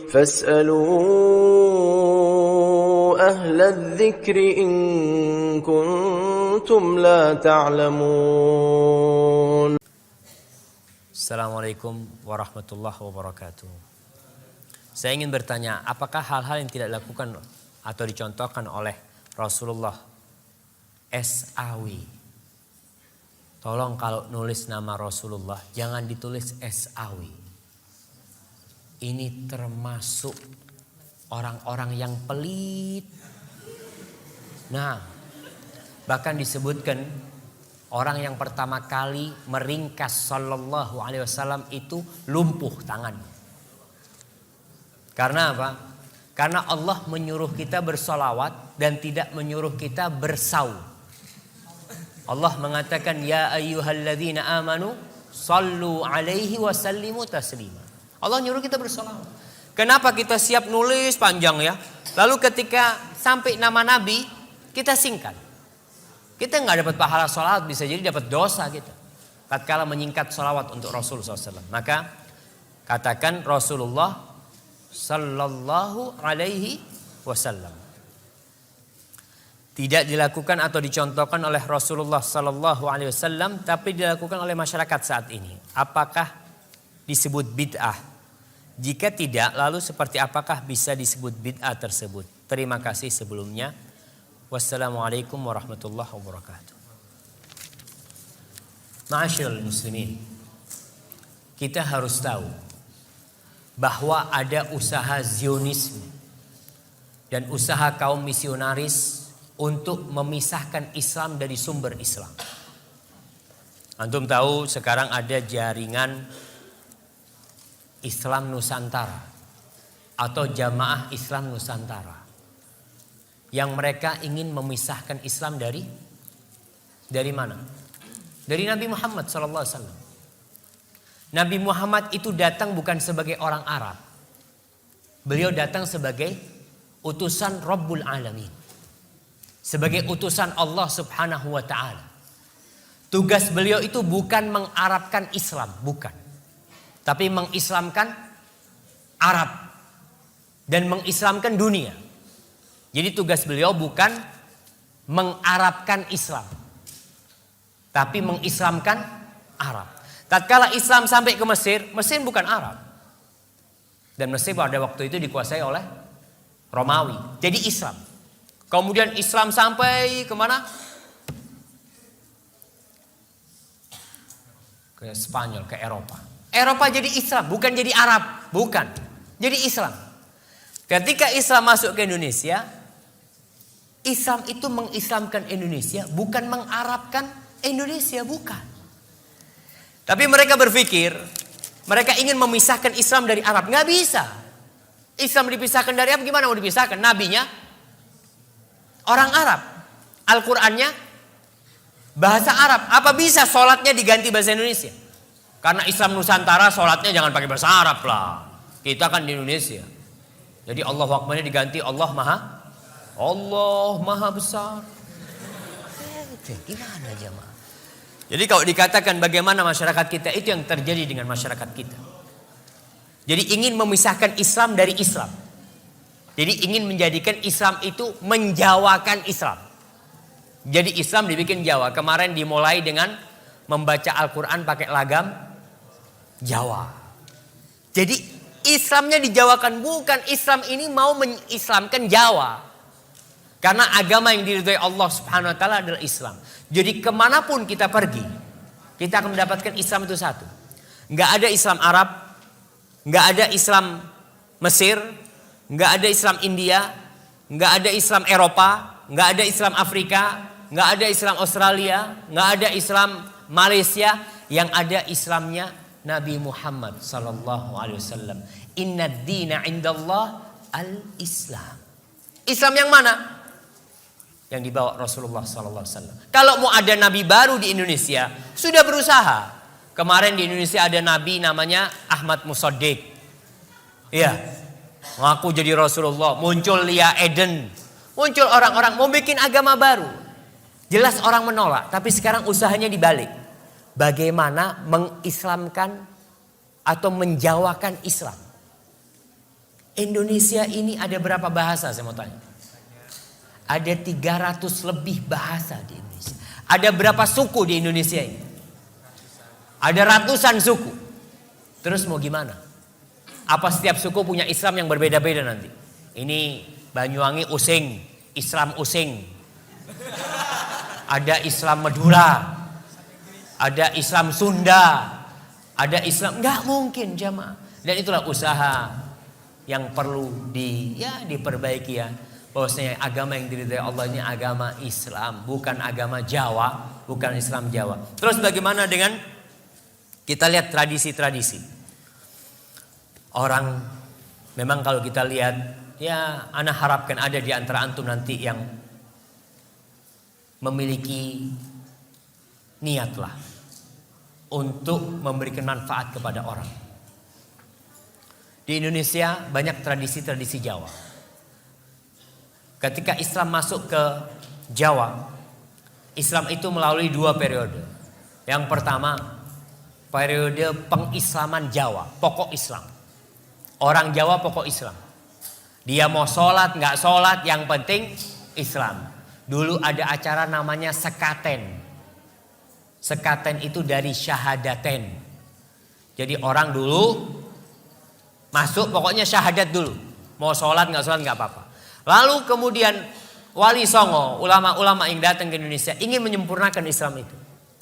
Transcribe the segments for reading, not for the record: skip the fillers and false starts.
فاسألوا أهل الذكر إن كنتم لا تعلمون. Assalamualaikum warahmatullahi wabarakatuh. Saya ingin bertanya, apakah hal-hal yang tidak dilakukan atau dicontohkan oleh Rasulullah S.A.W. Tolong kalau nulis nama Rasulullah jangan ditulis S.A.W. Ini termasuk orang-orang yang pelit. Nah, bahkan disebutkan orang yang pertama kali meringkas sallallahu alaihi wasallam itu lumpuh tangannya. Karena apa? Karena Allah menyuruh kita bersolawat dan tidak menyuruh kita bersaum. Allah mengatakan ya ayyuhalladzina amanu sallu alaihi wasallimu taslima. Allah nyuruh kita bersolawat. Kenapa kita siap nulis panjang ya? Lalu ketika sampai nama Nabi kita singkat. Kita nggak dapat pahala solawat, bisa jadi dapat dosa kita. Tatkala menyingkat solawat untuk Rasulullah SAW. Maka katakan Rasulullah Sallallahu Alaihi Wasallam. Tidak dilakukan atau dicontohkan oleh Rasulullah Sallallahu Alaihi Wasallam, tapi dilakukan oleh masyarakat saat ini. Apakah disebut bid'ah? Jika tidak, lalu seperti apakah bisa disebut bid'ah tersebut? Terima kasih sebelumnya. Wassalamualaikum warahmatullahi wabarakatuh. Ma'asyiral muslimin, kita harus tahu bahwa ada usaha Zionisme dan usaha kaum misionaris untuk memisahkan Islam dari sumber Islam. Antum tahu sekarang ada jaringan Islam Nusantara atau Jamaah Islam Nusantara yang mereka ingin memisahkan Islam dari mana? Dari Nabi Muhammad SAW. Nabi Muhammad itu datang bukan sebagai orang Arab. Beliau datang sebagai utusan Rabbul Alamin. Sebagai utusan Allah Subhanahu wa ta'ala. Tugas beliau itu bukan mengarabkan Islam, bukan. Tapi mengislamkan Arab dan mengislamkan dunia. Jadi tugas beliau bukan mengarabkan Islam, tapi mengislamkan Arab. Tatkala Islam sampai ke Mesir, Mesir bukan Arab. Dan Mesir pada waktu itu dikuasai oleh Romawi. Jadi Islam. Kemudian Islam sampai kemana? Ke Spanyol, ke Eropa. Eropa jadi Islam, bukan jadi Arab. Bukan. Jadi Islam. Ketika Islam masuk ke Indonesia, Islam itu mengislamkan Indonesia, bukan mengarabkan Indonesia, bukan. Tapi mereka berpikir, mereka ingin memisahkan Islam dari Arab. Nggak bisa. Islam dipisahkan dari Arab, gimana mau dipisahkan? Nabinya orang Arab. Al-Qur'annya bahasa Arab. Apa bisa sholatnya diganti bahasa Indonesia? Karena Islam Nusantara sholatnya jangan pakai bahasa Arab lah. Kita kan di Indonesia. Jadi Allahu Akbarnya diganti Allah Maha Besar. Gimana jemaah? Jadi kalau dikatakan bagaimana masyarakat kita, itu yang terjadi dengan masyarakat kita. Jadi ingin memisahkan Islam dari Islam. Jadi ingin menjadikan Islam itu menjawakan Islam. Jadi Islam dibikin Jawa. Kemarin dimulai dengan membaca Al-Quran pakai lagam Jawa. Jadi Islamnya dijawakan, bukan Islam ini mau mengislamkan Jawa. Karena agama yang diridhai Allah Subhanahu wa ta'ala adalah Islam. Jadi kemanapun kita pergi, kita akan mendapatkan Islam itu satu. Nggak ada Islam Arab, nggak ada Islam Mesir, nggak ada Islam India, nggak ada Islam Eropa, nggak ada Islam Afrika, nggak ada Islam Australia, nggak ada Islam Malaysia. Yang ada Islamnya Nabi Muhammad sallallahu alaihi wasallam. Inna ad-dina 'indallah al-Islam. Islam yang mana? Yang dibawa Rasulullah sallallahu alaihi wasallam. Kalau mau ada nabi baru di Indonesia, sudah berusaha. Kemarin di Indonesia ada nabi namanya Ahmad Musaddiq. Iya. Ngaku jadi Rasulullah, muncul Lia Eden. Muncul orang-orang mau bikin agama baru. Jelas orang menolak, tapi sekarang usahanya dibalik. Bagaimana mengislamkan atau menjawakan Islam. Indonesia ini ada berapa bahasa saya mau tanya? Ada 300 lebih bahasa di Indonesia. Ada berapa suku di Indonesia ini? Ada ratusan suku. Terus mau gimana? Apa setiap suku punya Islam yang berbeda-beda nanti? Ini Banyuwangi Using, Islam Using. Ada Islam Madura. Ada Islam Sunda. Ada Islam, nggak mungkin jamaah. Dan itulah usaha yang perlu diperbaiki ya. Bahwasanya agama yang diridhai Allah ini agama Islam, bukan agama Jawa, bukan Islam Jawa. Terus bagaimana dengan kita lihat tradisi-tradisi? Orang memang kalau kita lihat, ya ana harapkan ada di antara antum nanti yang memiliki niatlah untuk memberikan manfaat kepada orang. Di Indonesia banyak tradisi-tradisi Jawa. Ketika Islam masuk ke Jawa, Islam itu melalui 2 periode. Yang pertama, periode pengislaman Jawa, pokok Islam. Orang Jawa pokok Islam. Dia mau sholat, nggak sholat, yang penting Islam. Dulu ada acara namanya sekaten. Sekaten itu dari syahadaten. Jadi orang dulu masuk pokoknya syahadat dulu. Mau sholat nggak apa-apa. Lalu kemudian Wali Songo, ulama-ulama yang datang ke Indonesia ingin menyempurnakan Islam itu.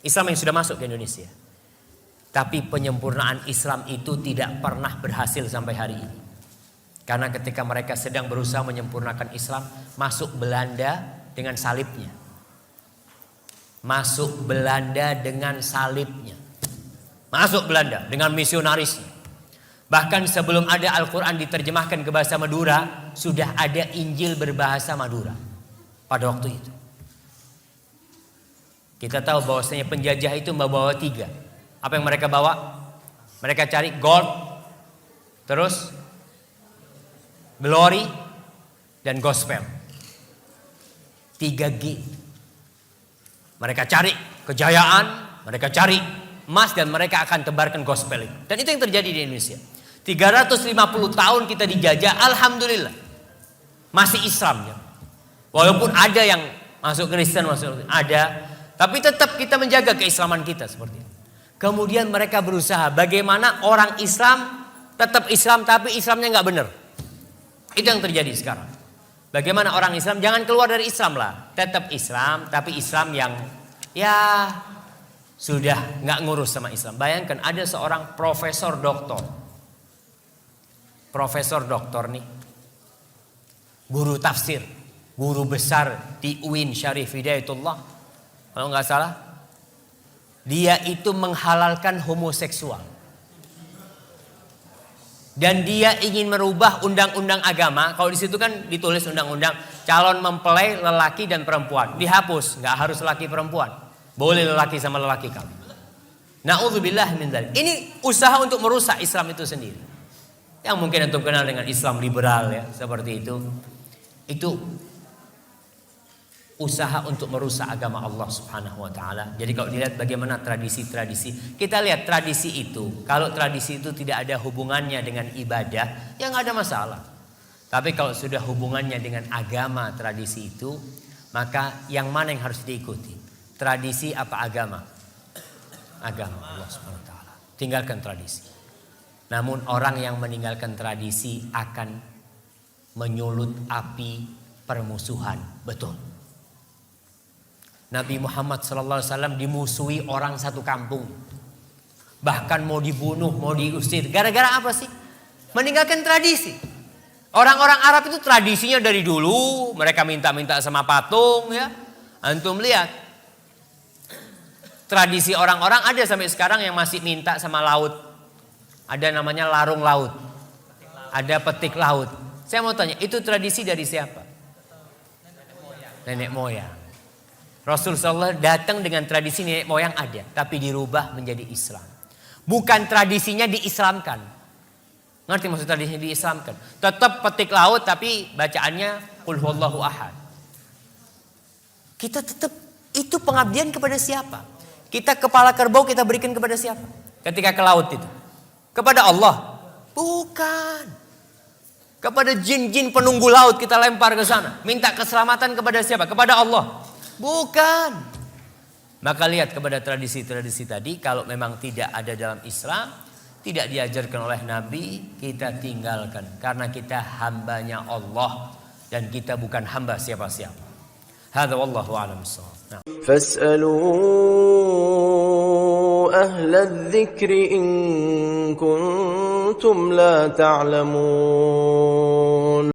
Islam yang sudah masuk ke Indonesia. Tapi penyempurnaan Islam itu tidak pernah berhasil sampai hari ini. Karena ketika mereka sedang berusaha menyempurnakan Islam, masuk Belanda dengan salibnya. Masuk Belanda dengan salibnya. Masuk Belanda dengan misionarisnya. Bahkan sebelum ada Al-Quran diterjemahkan ke bahasa Madura, sudah ada Injil berbahasa Madura pada waktu itu. Kita tahu bahwasanya penjajah itu membawa 3. Apa yang mereka bawa? Mereka cari gold, terus glory, dan gospel. 3G. Mereka cari kejayaan, mereka cari emas, dan mereka akan tebarkan gospel itu. Dan itu yang terjadi di Indonesia. 350 tahun kita dijajah, alhamdulillah masih Islam ya. Walaupun ada yang masuk Kristen, ada, tapi tetap kita menjaga keislaman kita seperti itu. Kemudian mereka berusaha bagaimana orang Islam tetap Islam tapi Islamnya nggak benar. Itu yang terjadi sekarang. Bagaimana orang Islam jangan keluar dari Islam lah, tetap Islam tapi Islam yang ya sudah nggak ngurus sama Islam. Bayangkan ada seorang profesor doktor nih, guru tafsir, guru besar di UIN Syarif Hidayatullah, kalau nggak salah, dia itu menghalalkan homoseksual. Dan dia ingin merubah undang-undang agama. Kalau di situ kan ditulis undang-undang calon mempelai lelaki dan perempuan, dihapus, nggak harus lelaki perempuan, boleh lelaki sama lelaki kawin. Na'udzubillah min dzalik. Ini usaha untuk merusak Islam itu sendiri. Yang mungkin antum kenal dengan Islam liberal ya, seperti itu. Itu usaha untuk merusak agama Allah Subhanahu wa taala. Jadi kalau dilihat bagaimana tradisi-tradisi, kita lihat tradisi itu. Kalau tradisi itu tidak ada hubungannya dengan ibadah, ya nggak ada masalah. Tapi kalau sudah hubungannya dengan agama tradisi itu, maka yang mana yang harus diikuti? Tradisi apa agama? Agama Allah Subhanahu wa taala. Tinggalkan tradisi. Namun orang yang meninggalkan tradisi akan menyulut api permusuhan. Betul. Nabi Muhammad SAW dimusuhi orang satu kampung. Bahkan mau dibunuh, mau diusir. Gara-gara apa sih? Meninggalkan tradisi. Orang-orang Arab itu tradisinya dari dulu. Mereka minta-minta sama patung ya. Antum lihat. Tradisi orang-orang ada sampai sekarang yang masih minta sama laut. Ada namanya larung laut. Ada petik laut. Saya mau tanya, itu tradisi dari siapa? Nenek moyang. Rasulullah SAW datang dengan tradisi nenek moyang ada, tapi dirubah menjadi Islam. Bukan tradisinya diislamkan. Ngerti maksud tradisinya diislamkan? Tetap petik laut tapi bacaannya Qul huwallahu ahad. Kita tetap itu pengabdian kepada siapa? Kita kepala kerbau kita berikan kepada siapa? Ketika ke laut itu. Kepada Allah? Bukan. Kepada jin-jin penunggu laut kita lempar ke sana. Minta keselamatan kepada siapa? Kepada Allah. Bukan. Maka lihat kepada tradisi-tradisi tadi. Kalau memang tidak ada dalam Islam, tidak diajarkan oleh Nabi, kita tinggalkan. Karena kita hambanya Allah. Dan kita bukan hamba siapa-siapa. Hadza wallahu a'lam bissawab. فاسألوا أهل الذكر إن كنتم لا تعلمون